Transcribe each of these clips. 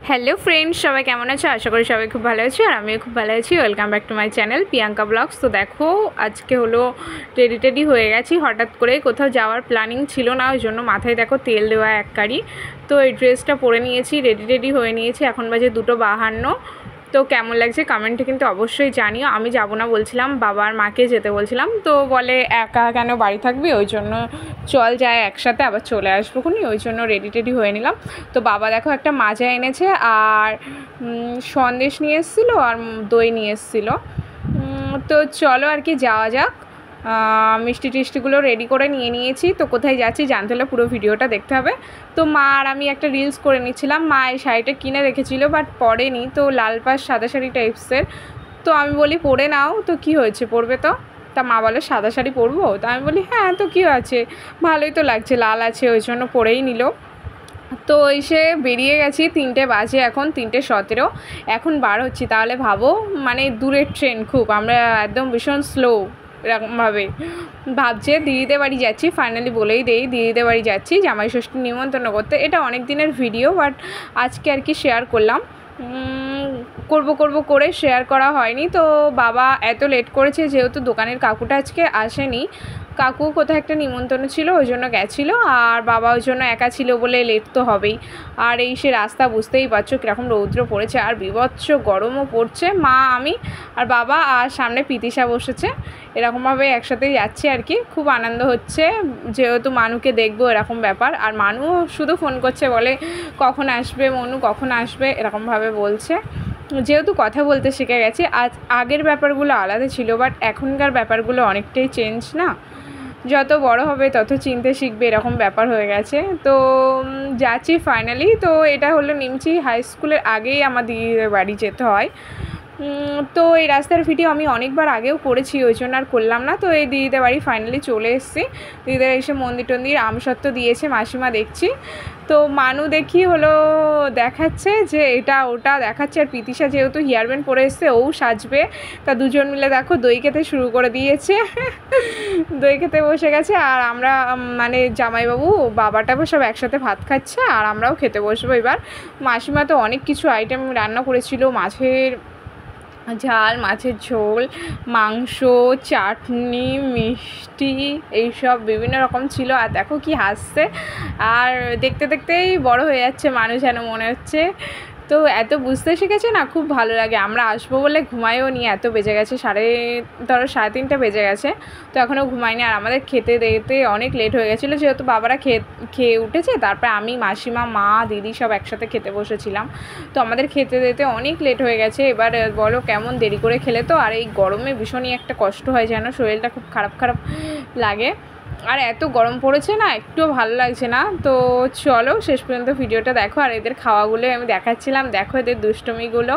Hello friends, সবাই কেমন আছো? আশা করি সবাই খুব ভালো আছো আর আমিও খুব ভালো আছি। Welcome back to my channel Priyanka vlogs. তো দেখো, আজকে হলো রেডি হয়ে গেছি। হঠাৎ করে কোথাও যাওয়ার প্ল্যানিং ছিল না, ওই জন্য মাথায় দেখো তেল দেওয়া এক কারি। তো এই ড্রেসটা পরে নিয়েছি, রেডি হয়ে নিয়েছি। এখন বাজে 2:52। তো কেমন লাগছে কমেন্টে কিন্তু অবশ্যই জানিও। আমি যাব না বলছিলাম, বাবার মাকে যেতে বলছিলাম, তো বলে একা কেন বাড়ি থাকবি, ওই জন্য চল যায় একসাথে, আবার চলে আসবো খুনি, ওই জন্য রেডি হয়ে নিলাম। তো বাবা দেখো একটা মাজা এনেছে আর সন্দেশ নিয়ে এসেছিলো আর দই নিয়ে এসেছিলো। তো চলো আর কি যাওয়া যাক। মিষ্টি টিষ্টিগুলো রেডি করে নিয়ে নিয়েছি। তো কোথায় যাচ্ছি জানতে হলে পুরো ভিডিওটা দেখতে হবে। তো মা আর আমি একটা রিলস করে নিচ্ছিলাম। মা এই শাড়িটা কিনে রেখেছিল বাট পরেনি, তো লাল পাশ সাদা শাড়ি টাইপসের। তো আমি বলি পরে নাও, তো কি হয়েছে, পরবে তো? তা মা বলে সাদা শাড়ি পরবো? তো আমি বলি হ্যাঁ, তো কী আছে, ভালোই তো লাগছে, লাল আছে, ওই জন্য পরেই নিল। তো এসে বেরিয়ে গেছি, 3টে বাজে, এখন 3:17 এখন বার হচ্ছি। তাহলে ভাবো, মানে দূরের ট্রেন খুব, আমরা একদম ভীষণ স্লো এরকমভাবে ভাবছে। দিদিদের বাড়ি যাচ্ছি, ফাইনালি বলেই দেই, দিদিদের বাড়ি যাচ্ছি জামাই ষষ্ঠী নিমন্ত্রণ করতে। এটা অনেক দিনের ভিডিও, বাট আজকে আর কি শেয়ার করলাম। করব করে শেয়ার করা হয়নি। তো বাবা এত লেট করেছে যেহেতু দোকানের কাকুটা আজকে আসেনি, কাকু কোথাও একটা নিমন্ত্রণ ছিল ওই জন্য গেছিলো, আর বাবা ওই জন্য একা ছিল বলে লেট তো হবেই। আর এই সে রাস্তা বুঝতেই পারছো কীরকম রৌদ্র পড়েছে আর বিভৎস গরমও পড়ছে। মা, আমি আর বাবা, আর সামনে পিতিশা বসেছে, এরকমভাবে একসাথেই যাচ্ছে আর কি। খুব আনন্দ হচ্ছে যেহেতু মানুকে দেখবো, এরকম ব্যাপার। আর মানু শুধু ফোন করছে, বলে কখন আসবে মনু, কখন আসবে, এরকমভাবে বলছে। যেহেতু কথা বলতে শিখে গেছে। আগের ব্যাপারগুলো আলাদা ছিল, বাট এখনকার ব্যাপারগুলো অনেকটাই চেঞ্জ না, যত বড় হবে তত চিনতে শিখবে, এরকম ব্যাপার হয়ে গেছে। তো যাচ্ছি ফাইনালি। তো এটা হলো নিমচি হাই স্কুলের আগেই আমার দিদিদের বাড়ি যেতে হয়। তো এই রাস্তার ভিডিও আমি অনেকবার আগেও করেছি, ওই জন্য আর করলাম না। তো এই দিদিদের বাড়ি ফাইনালি চলে এসেছি। দিদিদের এসে মন্দির টন্দির আমসত্ত্ব দিয়েছে মাসিমা, দেখছি। তো মানু দেখি হলো দেখাচ্ছে যে এটা ওটা দেখাচ্ছে, আর পিতিশা যেহেতু হেয়ারব্যান্ড পরে এসছে, ও সাজবে। তা দুজন মিলে দেখো দই খেতে শুরু করে দিয়েছে। দই খেতে বসে গেছে, আর আমরা মানে জামাইবাবু বাবাটাও সব একসাথে ভাত খাচ্ছে, আর আমরাও খেতে বসবো এবার। মাসিমা তো অনেক কিছু আইটেম রান্না করেছিল, মাছের ঝাল, মাছের ঝোল, মাংস, চাটনি, মিষ্টি, এইসব বিভিন্ন রকম ছিল। আর দেখো কি হাসছে, আর দেখতে দেখতেই বড় হয়ে যাচ্ছে মানুষ যেন মনে হচ্ছে। তো এত বুঝতে শিখেছে না, খুব ভালো লাগে। আমরা আসবো বলে ঘুমাইও নি, এত বেজে গেছে, 3:30 বেজে গেছে। তো এখনও ঘুমাইনি। আর আমাদের খেতে দিতে অনেক লেট হয়ে গেছিলো, যেহেতু বাবারা খেয়ে উঠেছে, তারপরে আমি, মাসিমা, মা, দিদি সব একসাথে খেতে বসেছিলাম। তো আমাদের খেতে দিতে অনেক লেট হয়ে গেছে। এবার বলো কেমন দেরি করে খেলে তো, আর এই গরমে ভীষণই একটা কষ্ট হয়, যেন শরীরটা খুব খারাপ লাগে। আর এত গরম পড়েছে না, একটুও ভালো লাগছে না। তো চলো শেষ পর্যন্ত ভিডিওটা দেখো। আর এদের খাওয়াগুলো আমি দেখাচ্ছিলাম, দেখো এদের দুষ্টমিগুলো।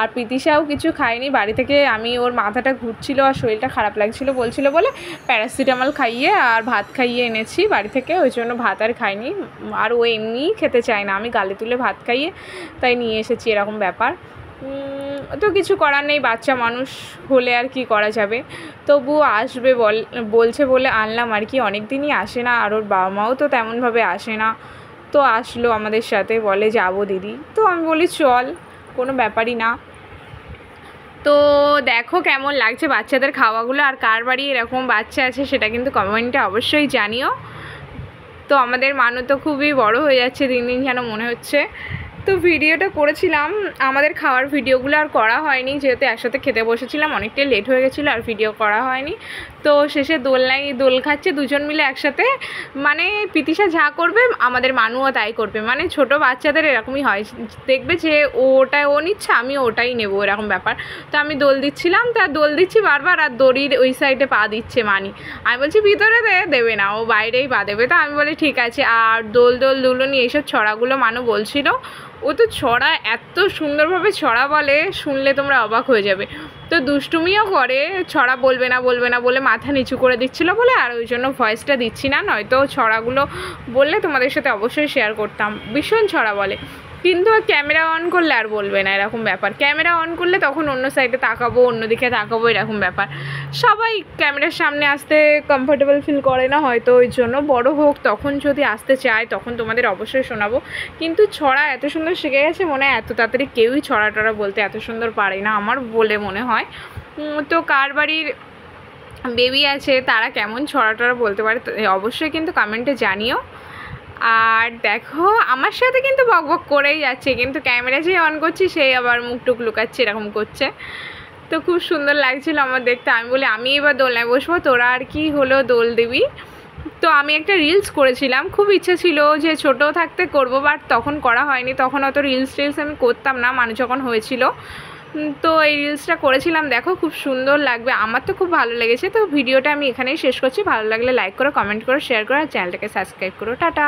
আর পিতিশাও কিছু খায়নি বাড়ি থেকে। আমি ওর মাথাটা ঘুরছিল আর শরীরটা খারাপ লাগছিল বলছিল বলে প্যারাসিটামল খাইয়ে আর ভাত খাইয়ে এনেছি বাড়ি থেকে, ওই জন্য ভাত আর খাইনি। আর ও এমনিই খেতে চায় না, আমি গালে তুলে ভাত খাইয়ে তাই নিয়ে এসেছি, এরকম ব্যাপার। তো কিছু করার নেই, বাচ্চা মানুষ হলে আর কি করা যাবে। তবুও আসবে বলছে বলে আনলাম আর কি। অনেক দিনই আসে না, আর ওর বাবা মাও তো তেমনভাবে আসে না। তো আসলো আমাদের সাথে, বলে যাবো দিদি। তো আমি বলি চল, কোনো ব্যাপারই না। তো দেখো কেমন লাগছে বাচ্চাদের খাওয়াগুলো। আর কার বাড়ি এরকম বাচ্চা আছে সেটা কিন্তু কমেন্টে অবশ্যই জানিও। তো আমাদের মানু তো খুবই বড় হয়ে যাচ্ছে দিন দিন যেন মনে হচ্ছে। তো ভিডিওটা করেছিলাম, আমাদের খাওয়ার ভিডিওগুলো আর করা হয়নি, যেহেতু একসাথে খেতে বসেছিলাম, অনেকটাই লেট হয়ে গেছিলো, আর ভিডিও করা হয়নি। তো শেষে দোল খাচ্ছে দুজন মিলে একসাথে। মানে পিতিশা যা করবে আমাদের মানুও তাই করবে, মানে ছোট বাচ্চাদের এরকমই হয়, দেখবে যে ওটা ও নিচ্ছে আমিও ওটাই নেবো, এরকম ব্যাপার। তো আমি দোল দিচ্ছিলাম, তা দোল দিচ্ছি বারবার, আর দড়ির ওই সাইডে পা দিচ্ছে মানি। আমি বলছি ভিতরে দেবে না, ও বাইরেই পা দেবে। তো আমি বলি ঠিক আছে। আর দুলুনি এইসব ছড়াগুলো মানু বলছিল, ও তো ছড়া এত সুন্দরভাবে ছড়া বলে, শুনলে তোমরা অবাক হয়ে যাবে। তো দুষ্টুমিও করে, ছড়া বলবে না বলে মাথা নিচু করে দিচ্ছিলো বলে, আর ওই জন্য ভয়েসটা দিচ্ছি না, নয়তো ছড়াগুলো বললে তোমাদের সাথে অবশ্যই শেয়ার করতাম। ভীষণ ছড়া বলে। কিন্তু ক্যামেরা অন করলে আর বলবে না, এরকম ব্যাপার। ক্যামেরা অন করলে তখন অন্য সাইডে তাকাবো, অন্যদিকে তাকাবো, এরকম ব্যাপার। সবাই ক্যামেরার সামনে আসতে কমফোর্টেবল ফিল করে না হয়তো, ওই জন্য বড় হোক তখন যদি আসতে চায় তখন তোমাদের অবশ্যই শোনাবো। কিন্তু ছড়া এত সুন্দর শিখে গেছে, মনে হয় এত তাড়াতাড়ি কেউই ছড়া টড়া বলতে এত সুন্দর পারে না আমার বলে মনে হয়। তো কার বাড়ির বেবি আছে তারা কেমন ছড়া টড়া বলতে পারে অবশ্যই কিন্তু কমেন্টে জানিও। আর দেখো আমার সাথে কিন্তু বক বক করেই যাচ্ছে, কিন্তু ক্যামেরা যে অন করছি সেই আবার মুখ টুক লুকাচ্ছে, এরকম করছে। তো খুব সুন্দর লাগছিল আমার দেখতে। আমি বলি আমি এবার দোলনায় বসবো, তোরা আর কি হলো দোল দিবি। তো আমি একটা রিলস করেছিলাম, খুব ইচ্ছে ছিল যে ছোটো থাকতে করব, বাট তখন করা হয়নি, তখন অত রিলস আমি করতাম না, মানুষ যখন হয়েছিল। তো এই রিলসটা করেছিলাম, দেখো খুব সুন্দর লাগবে, আমার তো খুব ভালো লেগেছে। তো ভিডিওটা আমি এখানেই শেষ করছি, ভালো লাগলে লাইক করো, কমেন্ট করো, শেয়ার করো, আর চ্যানেলটাকে সাবস্ক্রাইব করো। টাটা।